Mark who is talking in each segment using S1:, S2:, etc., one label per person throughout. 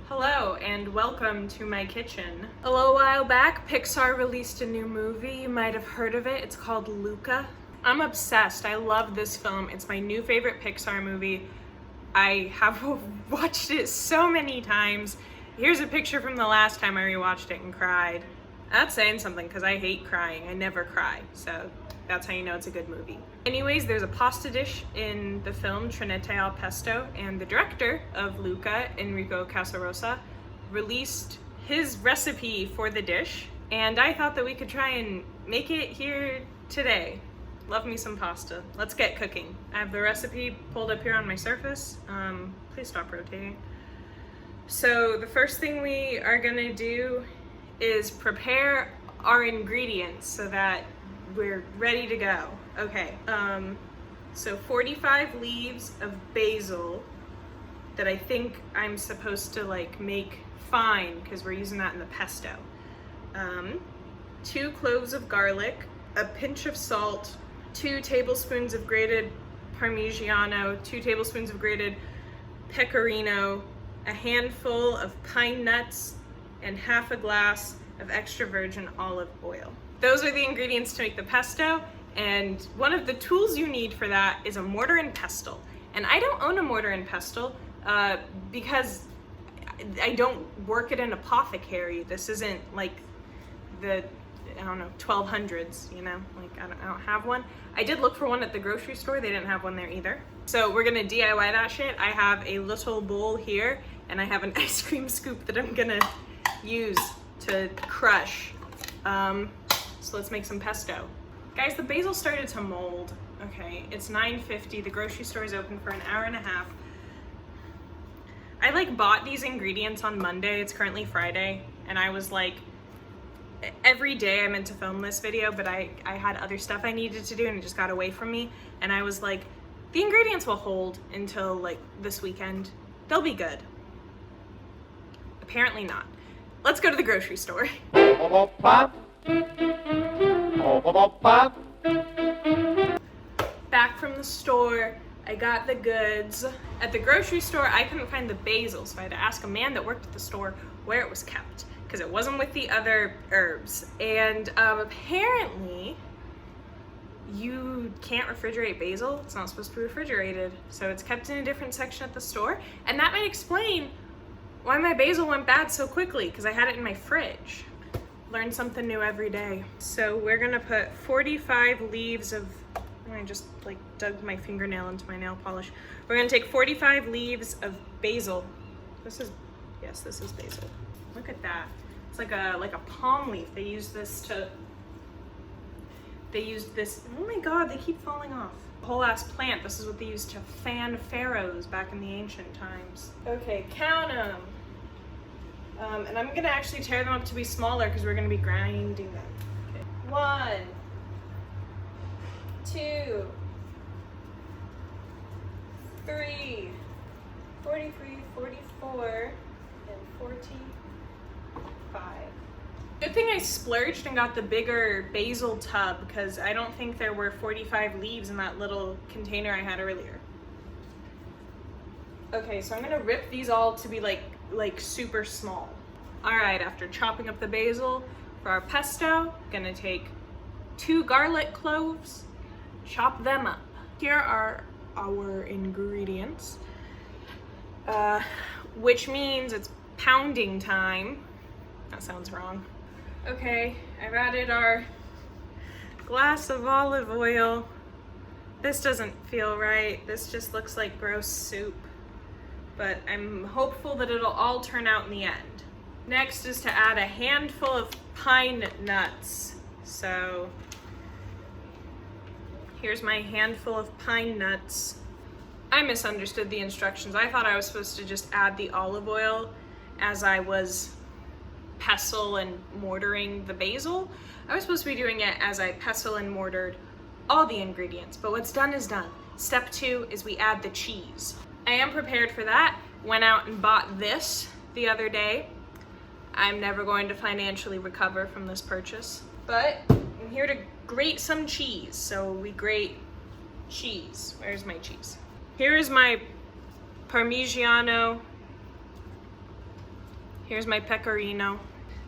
S1: Hello and welcome to my kitchen. A little while back, Pixar released a new movie. You might have heard of it. It's called Luca. I'm obsessed. I love this film. It's my new favorite Pixar movie. I have watched it so many times. Here's a picture from the last time I rewatched it and cried. That's saying something because I hate crying. I never cry. So that's how you know it's a good movie. Anyways, there's a pasta dish in the film, Trenette al Pesto, and the director of Luca, Enrico Casarosa, released his recipe for the dish, and I thought that we could try and make it here today. Love me some pasta. Let's get cooking. I have the recipe pulled up here on my Surface. Please stop rotating. So the first thing we are gonna do is prepare our ingredients so that we're ready to go. Okay, so 45 leaves of basil that I think I'm supposed to like make fine because we're using that in the pesto. 2 cloves of garlic, a pinch of salt, 2 tablespoons of grated Parmigiano, 2 tablespoons of grated pecorino, a handful of pine nuts, and half a glass of extra virgin olive oil. Those are the ingredients to make the pesto, and one of the tools you need for that is a mortar and pestle. And I don't own a mortar and pestle because I don't work at an apothecary. This isn't like the, I don't know, 1200s, you know? Like I don't have one. I did look for one at the grocery store. They didn't have one there either. So we're gonna DIY that shit. I have a little bowl here, and I have an ice cream scoop that I'm gonna use to crush. So let's make some pesto. Guys, the basil started to mold. Okay, it's 9:50. The grocery store is open for an hour and a half. I like bought these ingredients on Monday. It's currently Friday. And I was like, every day I meant to film this video, but I had other stuff I needed to do and it just got away from me. And I was like, the ingredients will hold until like this weekend. They'll be good. Apparently not. Let's go to the grocery store. Back from the store, I got the goods. At the grocery store, I couldn't find the basil, so I had to ask a man that worked at the store where it was kept, because it wasn't with the other herbs. And apparently, you can't refrigerate basil. It's not supposed to be refrigerated, so it's kept in a different section at the store, and that might explain why my basil went bad so quickly, because I had it in my fridge. Learn something new every day. So we're gonna put 45 leaves of, I just like dug my fingernail into my nail polish. We're gonna take 45 leaves of basil. Yes, this is basil. Look at that. It's like a palm leaf. They used this, oh my God, they keep falling off. Whole ass plant. This is what they used to fan pharaohs back in the ancient times. Okay, count them. And I'm gonna actually tear them up to be smaller because we're gonna be grinding them. Okay. 1, 2, 3, 43, 44, and 45. Good thing I splurged and got the bigger basil tub because I don't think there were 45 leaves in that little container I had earlier. Okay, so I'm gonna rip these all to be like super small. All right, after chopping up the basil for our pesto, gonna take 2 garlic cloves, chop them up. Here are our ingredients, which means it's pounding time. That sounds wrong. Okay, I've added our glass of olive oil. This doesn't feel right. This just looks like gross soup, but I'm hopeful that it'll all turn out in the end. Next is to add a handful of pine nuts. So here's my handful of pine nuts. I misunderstood the instructions. I thought I was supposed to just add the olive oil as I was pestle and mortaring the basil. I was supposed to be doing it as I pestle and mortared all the ingredients, but what's done is done. Step 2 is we add the cheese. I am prepared for that. Went out and bought this the other day. I'm never going to financially recover from this purchase, but I'm here to grate some cheese. So we grate cheese. Where's my cheese? Here is my Parmigiano Here's my pecorino,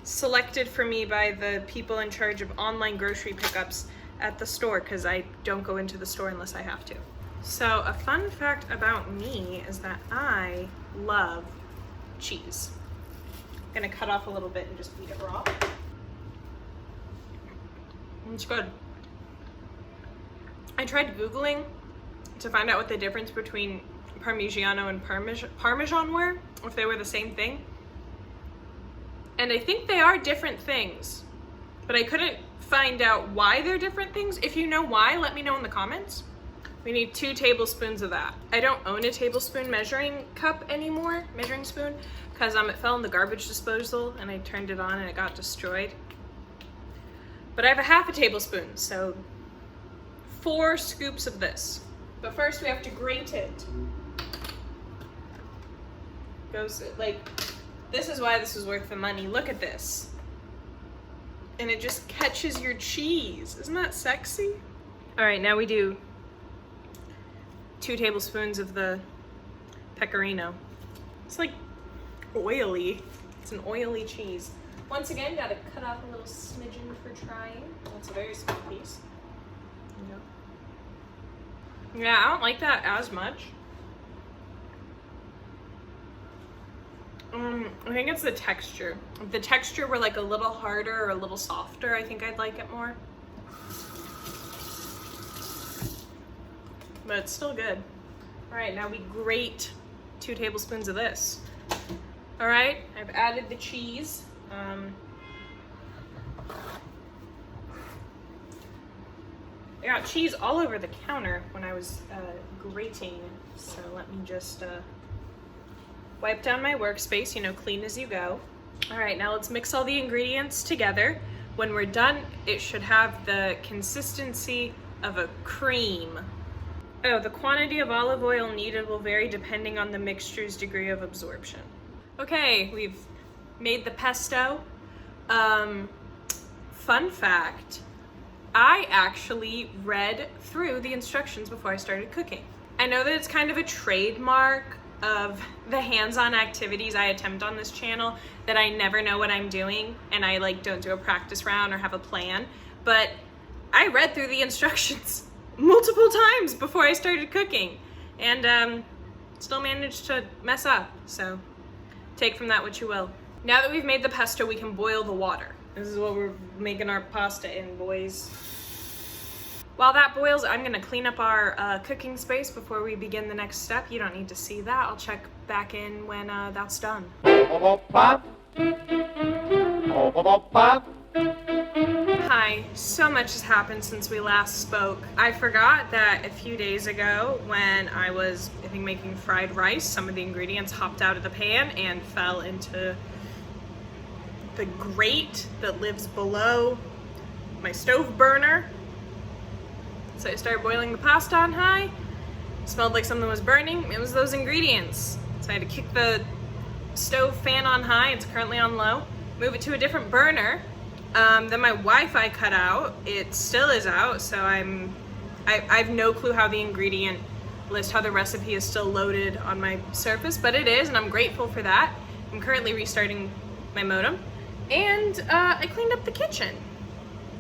S1: selected for me by the people in charge of online grocery pickups at the store, because I don't go into the store unless I have to. So a fun fact about me is that I love cheese. I'm gonna cut off a little bit and just eat it raw. It's good. I tried Googling to find out what the difference between Parmigiano and Parmesan were, if they were the same thing. And I think they are different things, but I couldn't find out why they're different things. If you know why, let me know in the comments. We need 2 tablespoons of that. I don't own a tablespoon measuring cup anymore, measuring spoon, because it fell in the garbage disposal and I turned it on and it got destroyed. But I have a half a tablespoon, so 4 scoops of this. But first we have to grate it. Goes like, this is why this was worth the money. Look at this. And it just catches your cheese. Isn't that sexy? All right, now we do 2 tablespoons of the pecorino. It's like oily. It's an oily cheese. Once again, gotta cut off a little smidgen for trying. That's a very small piece. Yeah, I don't like that as much. I think it's the texture. If the texture were like a little harder or a little softer, I think I'd like it more. But it's still good. All right, now we grate 2 tablespoons of this. All right, I've added the cheese. I got cheese all over the counter when I was grating, so let me just wipe down my workspace, you know, clean as you go. All right, now let's mix all the ingredients together. When we're done, it should have the consistency of a cream. Oh, the quantity of olive oil needed will vary depending on the mixture's degree of absorption. Okay, we've made the pesto. Fun fact, I actually read through the instructions before I started cooking. I know that it's kind of a trademark of the hands-on activities I attempt on this channel, that I never know what I'm doing and I like don't do a practice round or have a plan, but I read through the instructions multiple times before I started cooking and still managed to mess up, so take from that what you will. Now that we've made the pesto, we can boil the water. This is what we're making our pasta in, boys. While that boils, I'm gonna clean up our cooking space before we begin the next step. You don't need to see that. I'll check back in when that's done. Hi, so much has happened since we last spoke. I forgot that a few days ago when I was, I think, making fried rice, some of the ingredients hopped out of the pan and fell into the grate that lives below my stove burner. So I started boiling the pasta on high. It smelled like something was burning. It was those ingredients. So I had to kick the stove fan on high. It's currently on low. Move it to a different burner. Then my Wi-Fi cut out. It still is out, so I have no clue how the ingredient list, how the recipe is still loaded on my Surface, but it is, and I'm grateful for that. I'm currently restarting my modem. And I cleaned up the kitchen.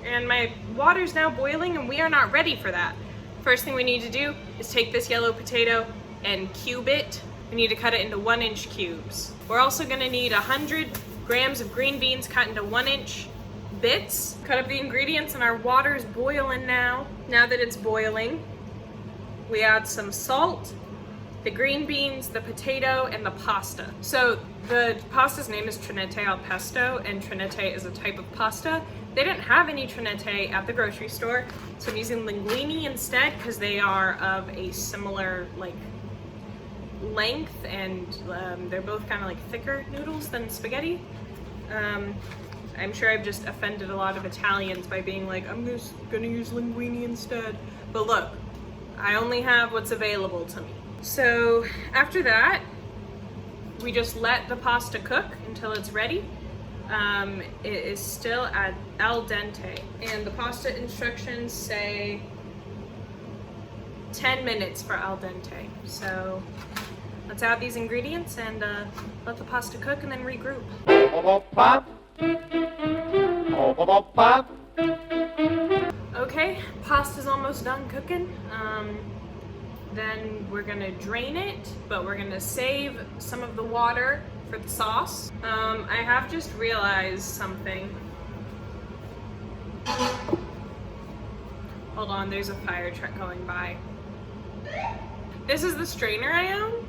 S1: And my water's now boiling and we are not ready for that. First thing we need to do is take this yellow potato and cube it. We need to cut it into 1-inch cubes. We're also gonna need 100 grams of green beans cut into 1-inch bits. Cut up the ingredients and our water is boiling now. Now that it's boiling, we add some salt, the green beans, the potato, and the pasta. So the pasta's name is Trenette al pesto, and Trenette is a type of pasta. They didn't have any Trenette at the grocery store, so I'm using linguine instead because they are of a similar like length, and they're both kind of like thicker noodles than spaghetti. I'm sure I've just offended a lot of Italians by being like, I'm just gonna use linguine instead. But look, I only have what's available to me. So after that, we just let the pasta cook until it's ready. It is still at al dente, and the pasta instructions say 10 minutes for al dente. So let's add these ingredients and let the pasta cook and then regroup. Okay, pasta's almost done cooking. Then we're gonna drain it, but we're gonna save some of the water for the sauce. I have just realized something. Hold on, there's a fire truck going by. This is the strainer I own.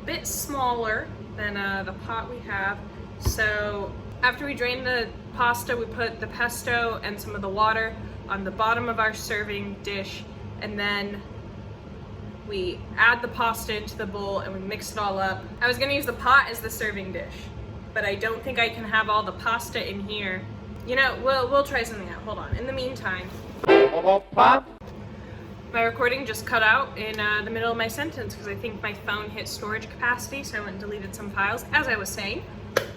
S1: Bit smaller than the pot we have. So after we drain the pasta, we put the pesto and some of the water on the bottom of our serving dish, and then we add the pasta into the bowl and we mix it all up. I was gonna use the pot as the serving dish, but I don't think I can have all the pasta in here. You know, we'll try something out. Hold on. In the meantime, my recording just cut out in the middle of my sentence because I think my phone hit storage capacity, so I went and deleted some files. As I was saying,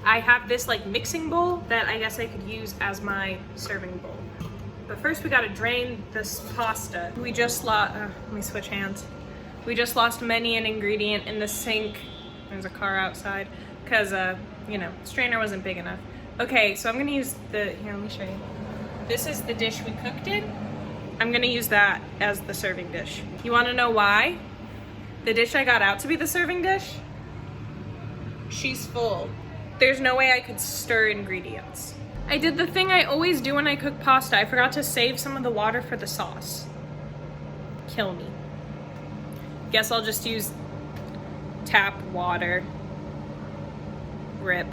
S1: I have this like mixing bowl that I guess I could use as my serving bowl. But first we gotta drain this pasta. We just lost, let me switch hands. We just lost many an ingredient in the sink. There's a car outside because, you know, strainer wasn't big enough. Okay, so I'm gonna use here, let me show you. This is the dish we cooked in. I'm gonna use that as the serving dish. You wanna know why? The dish I got out to be the serving dish, she's full. There's no way I could stir ingredients. I did the thing I always do when I cook pasta. I forgot to save some of the water for the sauce. Kill me. Guess I'll just use tap water. Rip.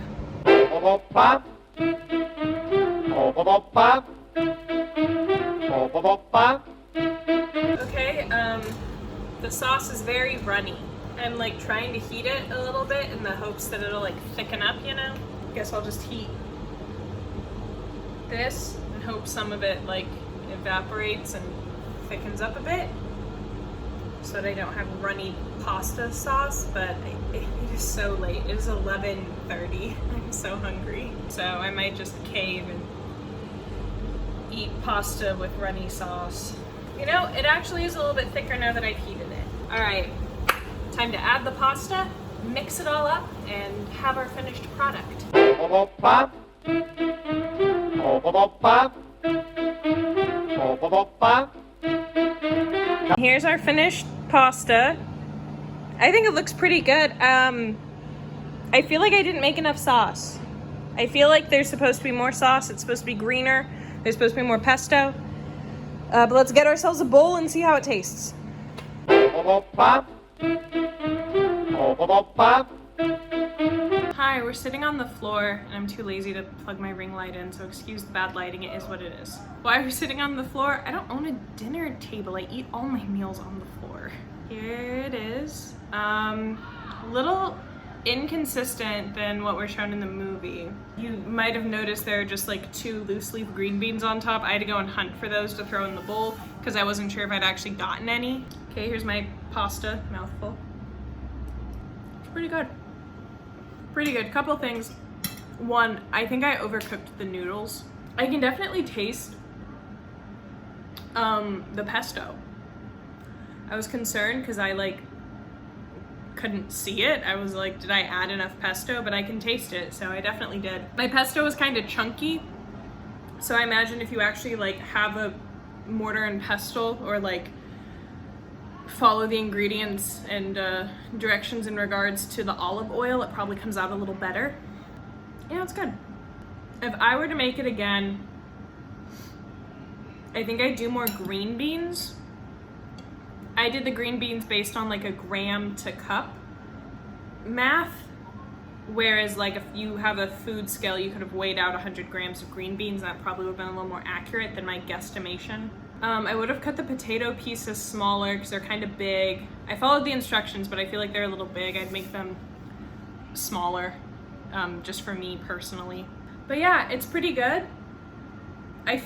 S1: Okay, the sauce is very runny. I'm like trying to heat it a little bit in the hopes that it'll like thicken up, you know? Guess I'll just heat this and hope some of it like evaporates and thickens up a bit so that I don't have runny pasta sauce, but it is so late. It is 11:30. I'm so hungry. So I might just cave and eat pasta with runny sauce. You know, it actually is a little bit thicker now that I've heated it. All right, time to add the pasta, mix it all up, and have our finished product. Here's our finished pasta. I think it looks pretty good. I feel like I didn't make enough sauce. I feel like there's supposed to be more sauce. It's supposed to be greener. There's supposed to be more pesto. But let's get ourselves a bowl and see how it tastes. Hi, we're sitting on the floor and I'm too lazy to plug my ring light in, so excuse the bad lighting, it is what it is. Why are we sitting on the floor? I don't own a dinner table. I eat all my meals on the floor. Here it is. A little inconsistent than what we're shown in the movie. You might have noticed there are just like 2 loose leaf green beans on top. I had to go and hunt for those to throw in the bowl because I wasn't sure if I'd actually gotten any. Okay, here's my pasta, mouthful. It's pretty good. Pretty good. Couple things. One, I think I overcooked the noodles. I can definitely taste the pesto. I was concerned because I like couldn't see it. I was like, did I add enough pesto? But I can taste it, so I definitely did. My pesto was kind of chunky, so I imagine if you actually like have a mortar and pestle or like follow the ingredients and directions in regards to the olive oil, it probably comes out a little better. Yeah, it's good. If I were to make it again, I think I'd do more green beans. I did the green beans based on like a gram to cup math, whereas like if you have a food scale, you could have weighed out 100 grams of green beans. That probably would have been a little more accurate than my guesstimation. I would have cut the potato pieces smaller because they're kind of big. I followed the instructions, but I feel like they're a little big. I'd make them smaller, just for me personally. But yeah, it's pretty good. I'm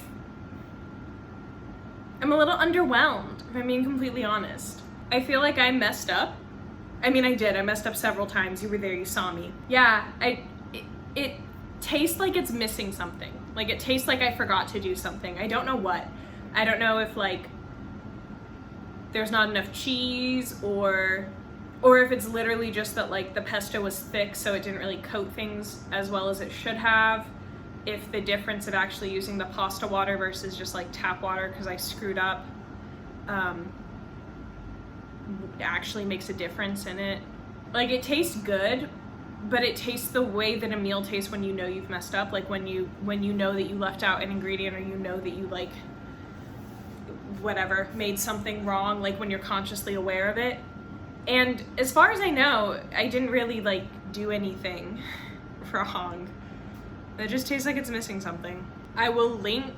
S1: a little underwhelmed, if I'm being completely honest. I feel like I messed up. I mean, I did. I messed up several times. You were there, you saw me. Yeah, it tastes like it's missing something. Like it tastes like I forgot to do something. I don't know what. I don't know if like there's not enough cheese or or if it's literally just that like the pesto was thick so it didn't really coat things as well as it should have. If the difference of actually using the pasta water versus just like tap water because I screwed up actually makes a difference in it. Like, it tastes good, but it tastes the way that a meal tastes when you know you've messed up, like when you know that you left out an ingredient, or you know that you like whatever made something wrong, like when you're consciously aware of it. And as far as I know, I didn't really like do anything wrong. It just tastes like it's missing something. I will link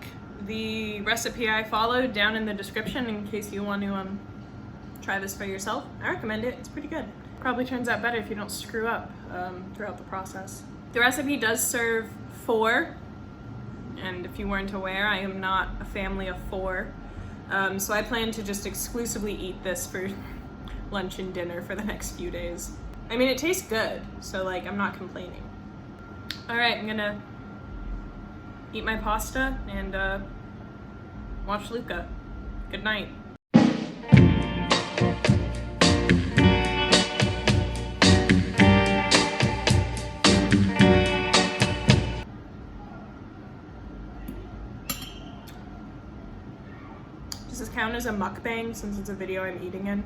S1: the recipe I followed down in the description in case you want to try this for yourself. I recommend it, it's pretty good. Probably turns out better if you don't screw up throughout the process. The recipe does serve 4, and if you weren't aware, I am not a family of 4. So I plan to just exclusively eat this for lunch and dinner for the next few days. I mean, it tastes good, so like, I'm not complaining. All right, I'm gonna eat my pasta and watch Luca. Good night. Does this count as a mukbang since it's a video I'm eating in?